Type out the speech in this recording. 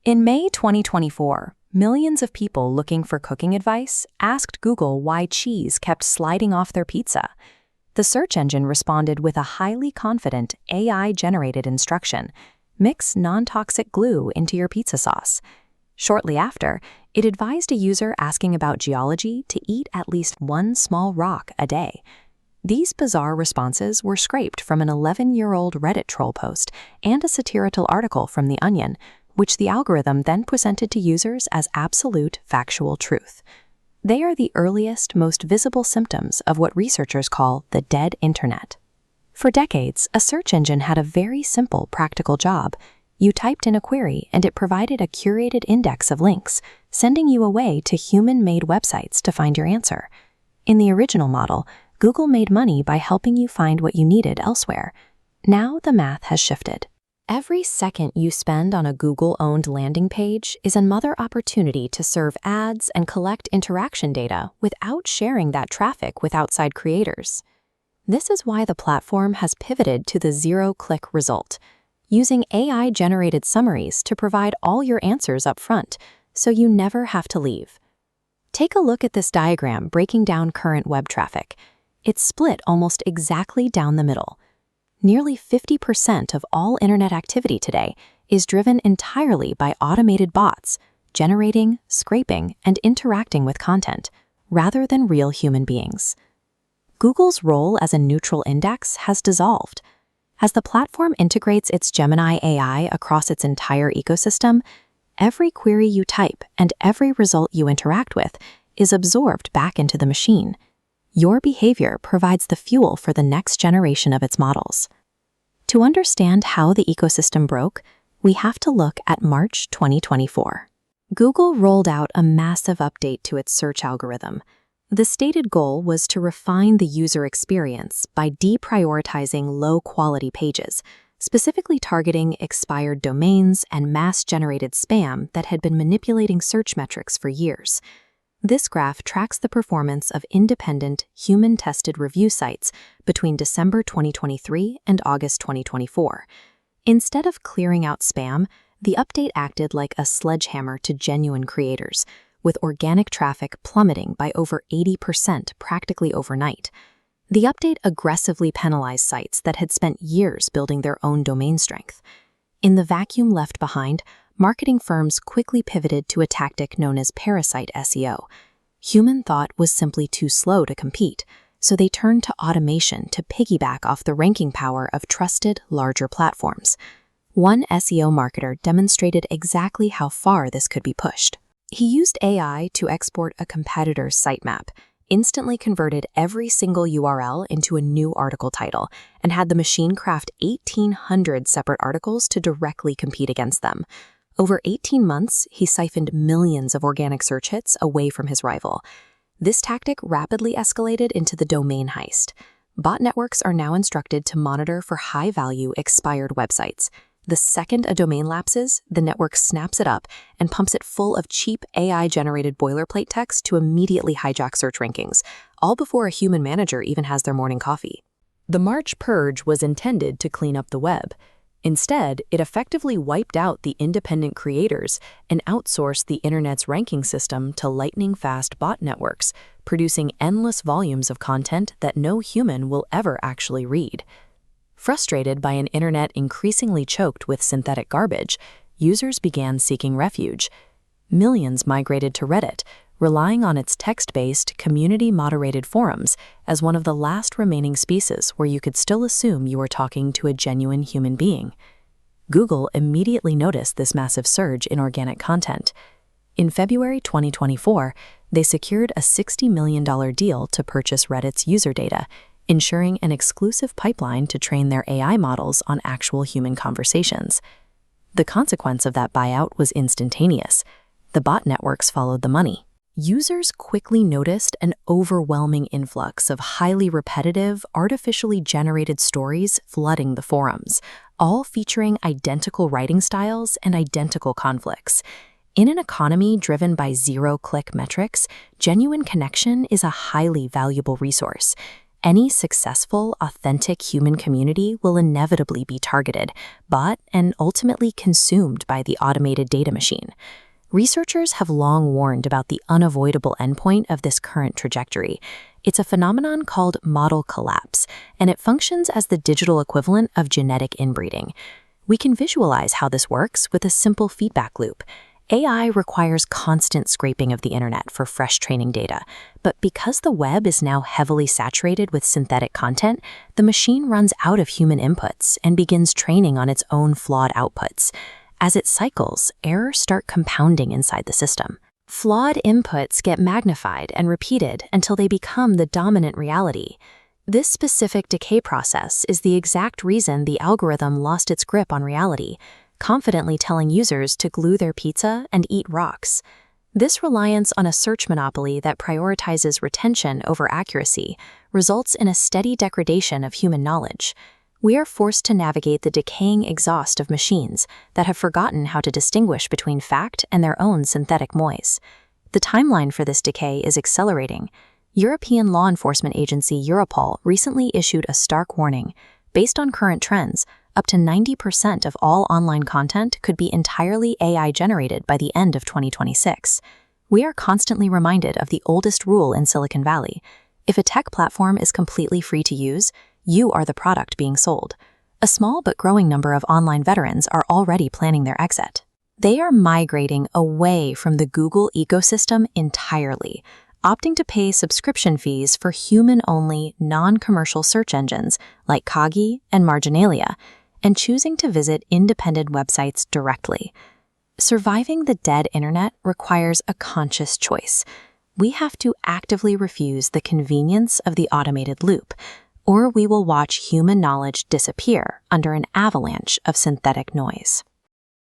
In May 2024, millions of people looking for cooking advice asked Google why cheese kept sliding off their pizza. The search engine responded with a highly confident AI-generated instruction: mix non-toxic glue into your pizza sauce. Shortly after, it advised a user asking about geology to eat at least one small rock a day. These bizarre responses were scraped from an 11-year-old Reddit troll post and a satirical article from The Onion, which the algorithm then presented to users as absolute factual truth. They are the earliest, most visible symptoms of what researchers call the dead internet. For decades, a search engine had a very simple, practical job. You typed in a query and it provided a curated index of links, sending you away to human-made websites to find your answer. In the original model, Google made money by helping you find what you needed elsewhere. Now the math has shifted. Every second you spend on a Google-owned landing page is another opportunity to serve ads and collect interaction data without sharing that traffic with outside creators. This is why the platform has pivoted to the zero-click result, using AI-generated summaries to provide all your answers up front, so you never have to leave. Take a look at this diagram breaking down current web traffic. It's split almost exactly down the middle. Nearly 50% of all internet activity today is driven entirely by automated bots, generating, scraping, and interacting with content, rather than real human beings. Google's role as a neutral index has dissolved. As the platform integrates its Gemini AI across its entire ecosystem, every query you type and every result you interact with is absorbed back into the machine. Your behavior provides the fuel for the next generation of its models. To understand how the ecosystem broke, we have to look at March 2024. Google rolled out a massive update to its search algorithm. The stated goal was to refine the user experience by deprioritizing low-quality pages, specifically targeting expired domains and mass-generated spam that had been manipulating search metrics for years. This graph tracks the performance of independent, human-tested review sites between December 2023 and August 2024. Instead of clearing out spam, the update acted like a sledgehammer to genuine creators, with organic traffic plummeting by over 80% practically overnight. The update aggressively penalized sites that had spent years building their own domain strength. In the vacuum left behind, marketing firms quickly pivoted to a tactic known as parasite SEO. Human thought was simply too slow to compete, so they turned to automation to piggyback off the ranking power of trusted, larger platforms. One SEO marketer demonstrated exactly how far this could be pushed. He used AI to export a competitor's sitemap, instantly converted every single URL into a new article title, and had the machine craft 1,800 separate articles to directly compete against them. Over 18 months, he siphoned millions of organic search hits away from his rival. This tactic rapidly escalated into the domain heist. Bot networks are now instructed to monitor for high-value, expired websites. The second a domain lapses, the network snaps it up and pumps it full of cheap AI-generated boilerplate text to immediately hijack search rankings, all before a human manager even has their morning coffee. The March purge was intended to clean up the web. Instead, it effectively wiped out the independent creators and outsourced the internet's ranking system to lightning-fast bot networks, producing endless volumes of content that no human will ever actually read. Frustrated by an internet increasingly choked with synthetic garbage, users began seeking refuge. Millions migrated to Reddit, relying on its text-based, community-moderated forums as one of the last remaining spaces where you could still assume you were talking to a genuine human being. Google immediately noticed this massive surge in organic content. In February 2024, they secured a $60 million deal to purchase Reddit's user data, ensuring an exclusive pipeline to train their AI models on actual human conversations. The consequence of that buyout was instantaneous. The bot networks followed the money. Users quickly noticed an overwhelming influx of highly repetitive, artificially generated stories flooding the forums, all featuring identical writing styles and identical conflicts. In an economy driven by zero-click metrics, genuine connection is a highly valuable resource. Any successful, authentic human community will inevitably be targeted, bought, and ultimately consumed by the automated data machine. Researchers have long warned about the unavoidable endpoint of this current trajectory. It's a phenomenon called model collapse, and it functions as the digital equivalent of genetic inbreeding. We can visualize how this works with a simple feedback loop. AI requires constant scraping of the internet for fresh training data, but because the web is now heavily saturated with synthetic content, the machine runs out of human inputs and begins training on its own flawed outputs. As it cycles, errors start compounding inside the system. Flawed inputs get magnified and repeated until they become the dominant reality. This specific decay process is the exact reason the algorithm lost its grip on reality, confidently telling users to glue their pizza and eat rocks. This reliance on a search monopoly that prioritizes retention over accuracy results in a steady degradation of human knowledge. We are forced to navigate the decaying exhaust of machines that have forgotten how to distinguish between fact and their own synthetic noise. The timeline for this decay is accelerating. European law enforcement agency Europol recently issued a stark warning. Based on current trends, up to 90% of all online content could be entirely AI-generated by the end of 2026. We are constantly reminded of the oldest rule in Silicon Valley. If a tech platform is completely free to use, you are the product being sold. A small but growing number of online veterans are already planning their exit. They are migrating away from the Google ecosystem entirely, opting to pay subscription fees for human-only, non-commercial search engines like Kagi and Marginalia, and choosing to visit independent websites directly. Surviving the dead internet requires a conscious choice. We have to actively refuse the convenience of the automated loop, or we will watch human knowledge disappear under an avalanche of synthetic noise.